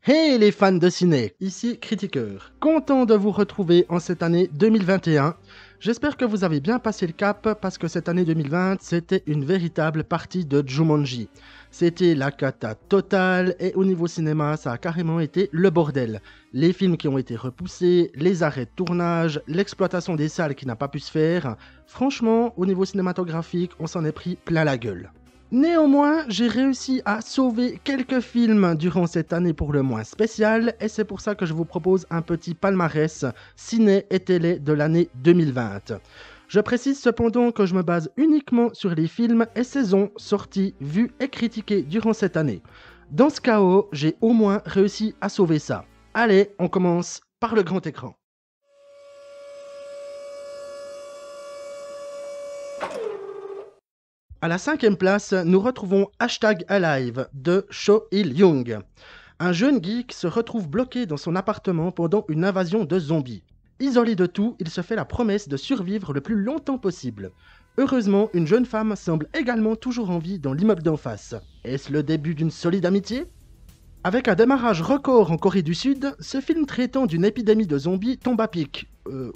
Hey les fans de ciné, ici Critiqueur. Content de vous retrouver en cette année 2021. J'espère que vous avez bien passé le cap parce que cette année 2020, c'était une véritable partie de Jumanji. C'était la cata totale et au niveau cinéma, ça a carrément été le bordel. Les films qui ont été repoussés, les arrêts de tournage, l'exploitation des salles qui n'a pas pu se faire. Franchement, au niveau cinématographique, on s'en est pris plein la gueule. Néanmoins, j'ai réussi à sauver quelques films durant cette année pour le moins spéciale et c'est pour ça que je vous propose un petit palmarès ciné et télé de l'année 2020. Je précise cependant que je me base uniquement sur les films et saisons sortis, vus et critiqués durant cette année. Dans ce chaos, j'ai au moins réussi à sauver ça. Allez, on commence par le grand écran. À la 5e place, nous retrouvons #Alive de Cho Il-young. Un jeune geek se retrouve bloqué dans son appartement pendant une invasion de zombies. Isolé de tout, il se fait la promesse de survivre le plus longtemps possible. Heureusement, une jeune femme semble également toujours en vie dans l'immeuble d'en face. Est-ce le début d'une solide amitié ? Avec un démarrage record en Corée du Sud, ce film traitant d'une épidémie de zombies tombe à pic,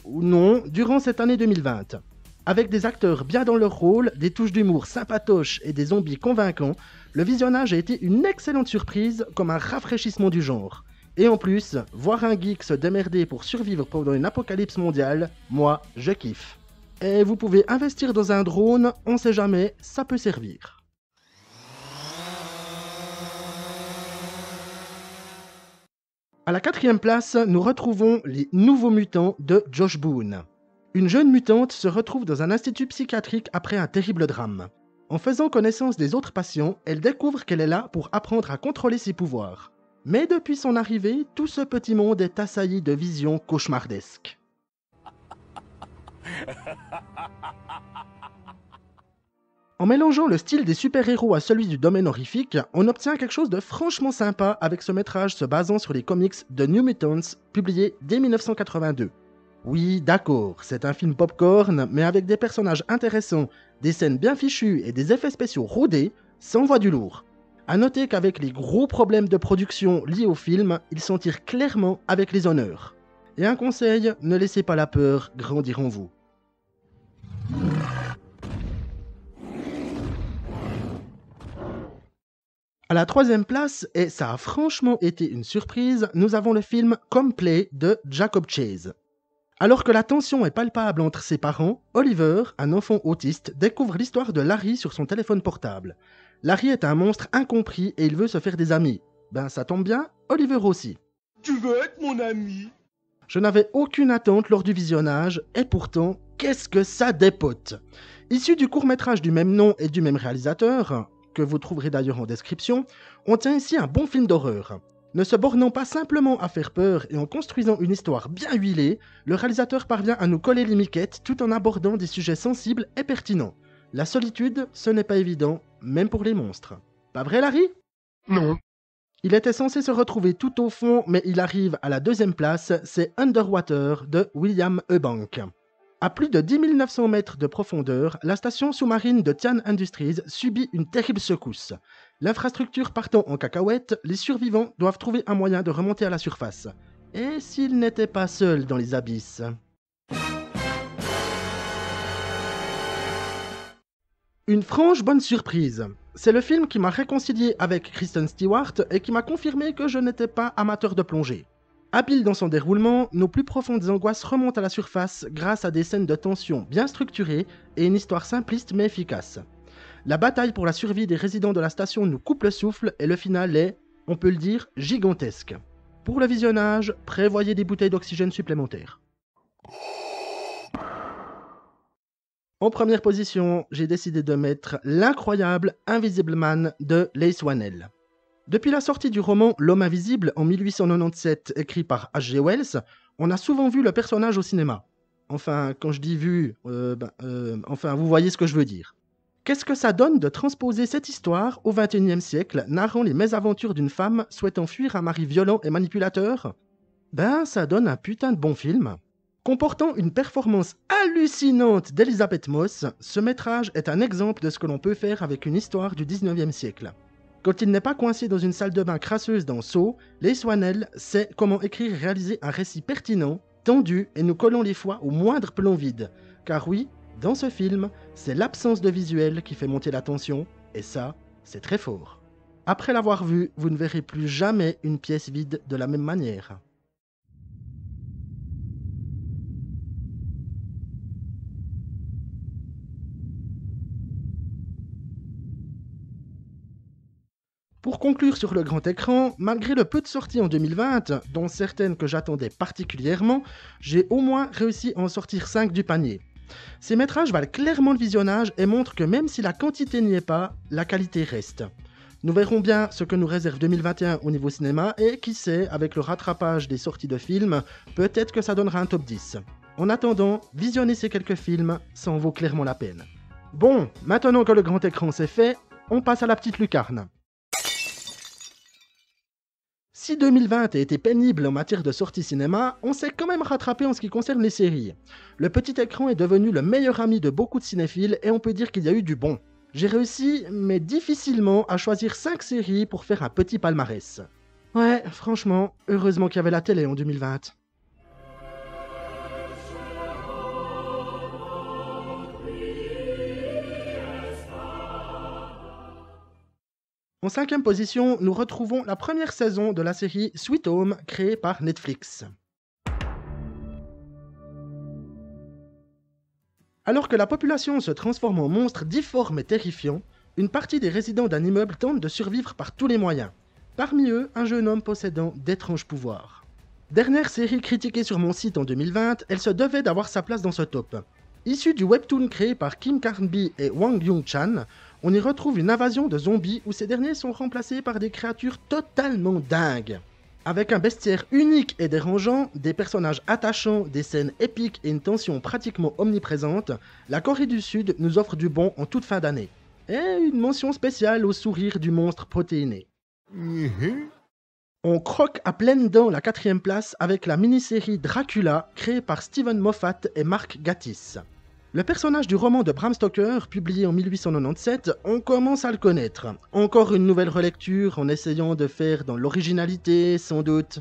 ou non, durant cette année 2020. Avec des acteurs bien dans leur rôle, des touches d'humour sympatoches et des zombies convaincants, le visionnage a été une excellente surprise comme un rafraîchissement du genre. Et en plus, voir un geek se démerder pour survivre pendant une apocalypse mondiale, moi, je kiffe. Et vous pouvez investir dans un drone, on sait jamais, ça peut servir. À la 4e place, nous retrouvons Les Nouveaux Mutants de Josh Boone. Une jeune mutante se retrouve dans un institut psychiatrique après un terrible drame. En faisant connaissance des autres patients, elle découvre qu'elle est là pour apprendre à contrôler ses pouvoirs. Mais depuis son arrivée, tout ce petit monde est assailli de visions cauchemardesques. En mélangeant le style des super-héros à celui du domaine horrifique, on obtient quelque chose de franchement sympa avec ce métrage se basant sur les comics de New Mutants, publiés dès 1982. Oui, d'accord, c'est un film popcorn, mais avec des personnages intéressants, des scènes bien fichues et des effets spéciaux rodés, ça envoie du lourd. A noter qu'avec les gros problèmes de production liés au film, il s'en tire clairement avec les honneurs. Et un conseil, ne laissez pas la peur grandir en vous. À la 3e place, et ça a franchement été une surprise, nous avons le film Come Play de Jacob Chase. Alors que la tension est palpable entre ses parents, Oliver, un enfant autiste, découvre l'histoire de Larry sur son téléphone portable. Larry est un monstre incompris et il veut se faire des amis. Ben ça tombe bien, Oliver aussi. Tu veux être mon ami ? Je n'avais aucune attente lors du visionnage, et pourtant, qu'est-ce que ça dépote ! Issu du court-métrage du même nom et du même réalisateur, que vous trouverez d'ailleurs en description, on tient ici un bon film d'horreur. Ne se bornant pas simplement à faire peur et en construisant une histoire bien huilée, le réalisateur parvient à nous coller les miquettes tout en abordant des sujets sensibles et pertinents. La solitude, ce n'est pas évident, même pour les monstres. Pas vrai, Larry ? Non. Il était censé se retrouver tout au fond, mais il arrive à la 2e place, c'est Underwater de William Eubank. À plus de 10 900 mètres de profondeur, la station sous-marine de Tian Industries subit une terrible secousse. L'infrastructure partant en cacahuète, les survivants doivent trouver un moyen de remonter à la surface. Et s'ils n'étaient pas seuls dans les abysses ? Une franche bonne surprise. C'est le film qui m'a réconcilié avec Kristen Stewart et qui m'a confirmé que je n'étais pas amateur de plongée. Habile dans son déroulement, nos plus profondes angoisses remontent à la surface grâce à des scènes de tension bien structurées et une histoire simpliste mais efficace. La bataille pour la survie des résidents de la station nous coupe le souffle et le final est, on peut le dire, gigantesque. Pour le visionnage, prévoyez des bouteilles d'oxygène supplémentaires. En première position, j'ai décidé de mettre l'incroyable Invisible Man de Leigh Whannell. Depuis la sortie du roman L'Homme Invisible en 1897, écrit par H.G. Wells, on a souvent vu le personnage au cinéma. Enfin, quand je dis vu, vous voyez ce que je veux dire. Qu'est-ce que ça donne de transposer cette histoire au XXIe siècle, narrant les mésaventures d'une femme souhaitant fuir un mari violent et manipulateur ? Ben, ça donne un putain de bon film. Comportant une performance hallucinante d'Elizabeth Moss, ce métrage est un exemple de ce que l'on peut faire avec une histoire du XIXe siècle. Quand il n'est pas coincé dans une salle de bain crasseuse dans Saw, Leigh Whannell sait comment écrire et réaliser un récit pertinent, tendu et nous collons les fois au moindre plan vide. Car oui, dans ce film, c'est l'absence de visuel qui fait monter la tension, et ça, c'est très fort. Après l'avoir vu, vous ne verrez plus jamais une pièce vide de la même manière. Pour conclure sur le grand écran, malgré le peu de sorties en 2020, dont certaines que j'attendais particulièrement, j'ai au moins réussi à en sortir 5 du panier. Ces métrages valent clairement le visionnage et montrent que même si la quantité n'y est pas, la qualité reste. Nous verrons bien ce que nous réserve 2021 au niveau cinéma et qui sait, avec le rattrapage des sorties de films, peut-être que ça donnera un top 10. En attendant, visionner ces quelques films, ça en vaut clairement la peine. Bon, maintenant que le grand écran c'est fait, on passe à la petite lucarne. Si 2020 a été pénible en matière de sorties cinéma, on s'est quand même rattrapé en ce qui concerne les séries. Le petit écran est devenu le meilleur ami de beaucoup de cinéphiles et on peut dire qu'il y a eu du bon. J'ai réussi, mais difficilement, à choisir 5 séries pour faire un petit palmarès. Ouais, franchement, heureusement qu'il y avait la télé en 2020. En 5e position, nous retrouvons la première saison de la série Sweet Home créée par Netflix. Alors que la population se transforme en monstre difforme et terrifiant, une partie des résidents d'un immeuble tente de survivre par tous les moyens. Parmi eux, un jeune homme possédant d'étranges pouvoirs. Dernière série critiquée sur mon site en 2020, elle se devait d'avoir sa place dans ce top. Issue du webtoon créé par Kim Carnby et Wang Yung-chan, on y retrouve une invasion de zombies où ces derniers sont remplacés par des créatures totalement dingues. Avec un bestiaire unique et dérangeant, des personnages attachants, des scènes épiques et une tension pratiquement omniprésente, la Corée du Sud nous offre du bon en toute fin d'année. Et une mention spéciale au sourire du monstre protéiné. On croque à pleines dents la 4e place avec la mini-série Dracula créée par Steven Moffat et Mark Gatiss. Le personnage du roman de Bram Stoker, publié en 1897, on commence à le connaître. Encore une nouvelle relecture en essayant de faire dans l'originalité, sans doute.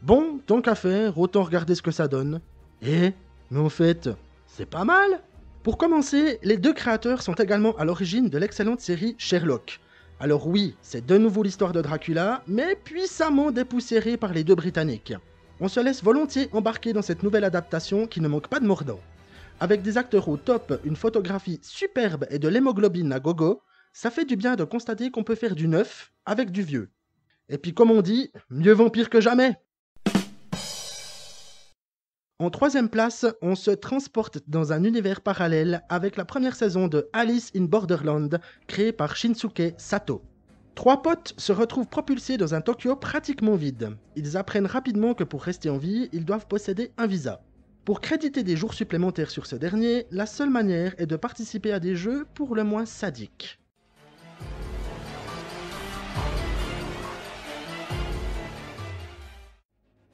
Bon, tant qu'à faire, autant regarder ce que ça donne. Mais en fait, c'est pas mal. Pour commencer, les 2 créateurs sont également à l'origine de l'excellente série Sherlock. Alors oui, c'est de nouveau l'histoire de Dracula, mais puissamment dépoussiérée par les 2 Britanniques. On se laisse volontiers embarquer dans cette nouvelle adaptation qui ne manque pas de mordant. Avec des acteurs au top, une photographie superbe et de l'hémoglobine à gogo, ça fait du bien de constater qu'on peut faire du neuf avec du vieux. Et puis comme on dit, mieux vampire que jamais. En 3e place, on se transporte dans un univers parallèle avec la première saison de Alice in Borderland, créée par Shinsuke Sato. 3 potes se retrouvent propulsés dans un Tokyo pratiquement vide. Ils apprennent rapidement que pour rester en vie, ils doivent posséder un visa. Pour créditer des jours supplémentaires sur ce dernier, la seule manière est de participer à des jeux pour le moins sadiques.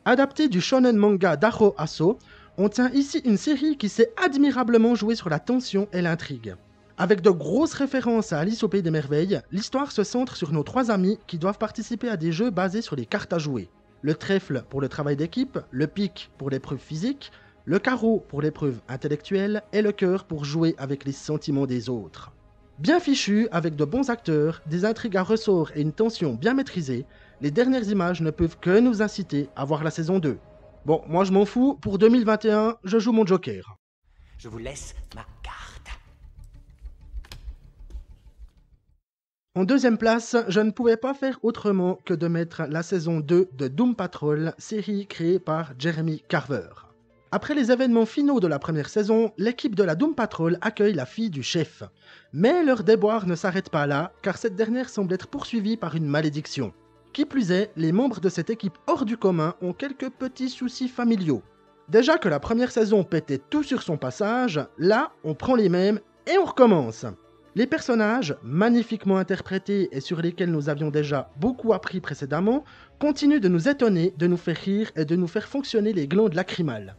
Adapté du shonen manga d'Aro Aso, on tient ici une série qui sait admirablement jouer sur la tension et l'intrigue. Avec de grosses références à Alice au Pays des Merveilles, l'histoire se centre sur nos 3 amis qui doivent participer à des jeux basés sur les cartes à jouer. Le trèfle pour le travail d'équipe, le pique pour l'épreuve physique, le carreau pour l'épreuve intellectuelle et le cœur pour jouer avec les sentiments des autres. Bien fichu, avec de bons acteurs, des intrigues à ressort et une tension bien maîtrisée, les dernières images ne peuvent que nous inciter à voir la saison 2. Bon, moi je m'en fous, pour 2021, je joue mon Joker. Je vous laisse ma carte. En 2e place, je ne pouvais pas faire autrement que de mettre la saison 2 de Doom Patrol, série créée par Jeremy Carver. Après les événements finaux de la première saison, l'équipe de la Doom Patrol accueille la fille du chef. Mais leur déboire ne s'arrête pas là, car cette dernière semble être poursuivie par une malédiction. Qui plus est, les membres de cette équipe hors du commun ont quelques petits soucis familiaux. Déjà que la première saison pétait tout sur son passage, là, on prend les mêmes et on recommence. Les personnages, magnifiquement interprétés et sur lesquels nous avions déjà beaucoup appris précédemment, continuent de nous étonner, de nous faire rire et de nous faire fonctionner les glandes lacrymales.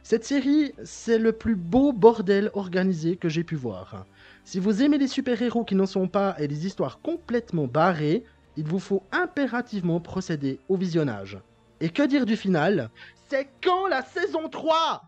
Cette série, c'est le plus beau bordel organisé que j'ai pu voir. Si vous aimez les super-héros qui n'en sont pas et les histoires complètement barrées, il vous faut impérativement procéder au visionnage. Et que dire du final? C'est quand la saison 3?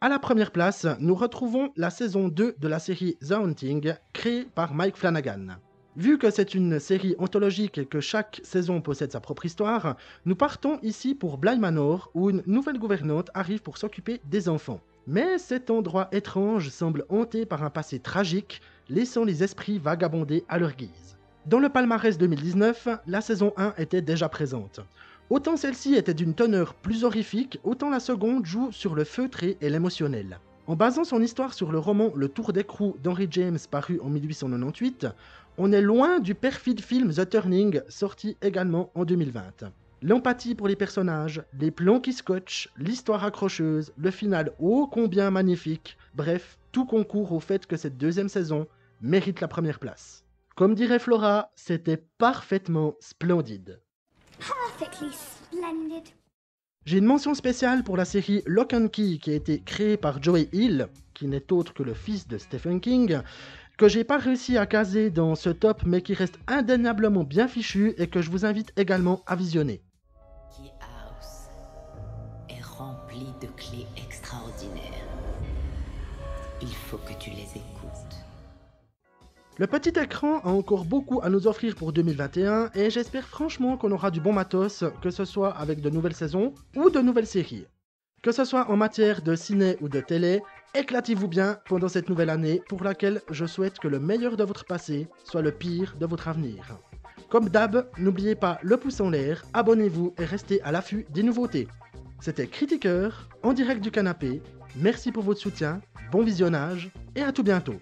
À la première place, nous retrouvons la saison 2 de la série The Haunting, créée par Mike Flanagan. Vu que c'est une série anthologique et que chaque saison possède sa propre histoire, nous partons ici pour Bly Manor, où une nouvelle gouvernante arrive pour s'occuper des enfants. Mais cet endroit étrange semble hanté par un passé tragique, laissant les esprits vagabonder à leur guise. Dans le palmarès 2019, la saison 1 était déjà présente. Autant celle-ci était d'une teneur plus horrifique, autant la seconde joue sur le feutré et l'émotionnel. En basant son histoire sur le roman Le Tour d'écrou d'Henry James paru en 1898, on est loin du perfide film The Turning, sorti également en 2020. L'empathie pour les personnages, les plans qui scotchent, l'histoire accrocheuse, le final ô combien magnifique, bref, tout concourt au fait que cette deuxième saison mérite la première place. Comme dirait Flora, c'était parfaitement splendide. Perfectly splendid. J'ai une mention spéciale pour la série Lock and Key qui a été créée par Joey Hill, qui n'est autre que le fils de Stephen King, que j'ai pas réussi à caser dans ce top mais qui reste indéniablement bien fichu et que je vous invite également à visionner. Key House est rempli de clés extraordinaires. Il faut que tu les écoutes. Le petit écran a encore beaucoup à nous offrir pour 2021 et j'espère franchement qu'on aura du bon matos, que ce soit avec de nouvelles saisons ou de nouvelles séries. Que ce soit en matière de ciné ou de télé, éclatez-vous bien pendant cette nouvelle année pour laquelle je souhaite que le meilleur de votre passé soit le pire de votre avenir. Comme d'hab, n'oubliez pas le pouce en l'air, abonnez-vous et restez à l'affût des nouveautés. C'était Critiqueur, en direct du canapé, merci pour votre soutien, bon visionnage et à tout bientôt.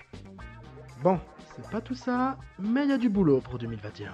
Bon, c'est pas tout ça, mais il y a du boulot pour 2021.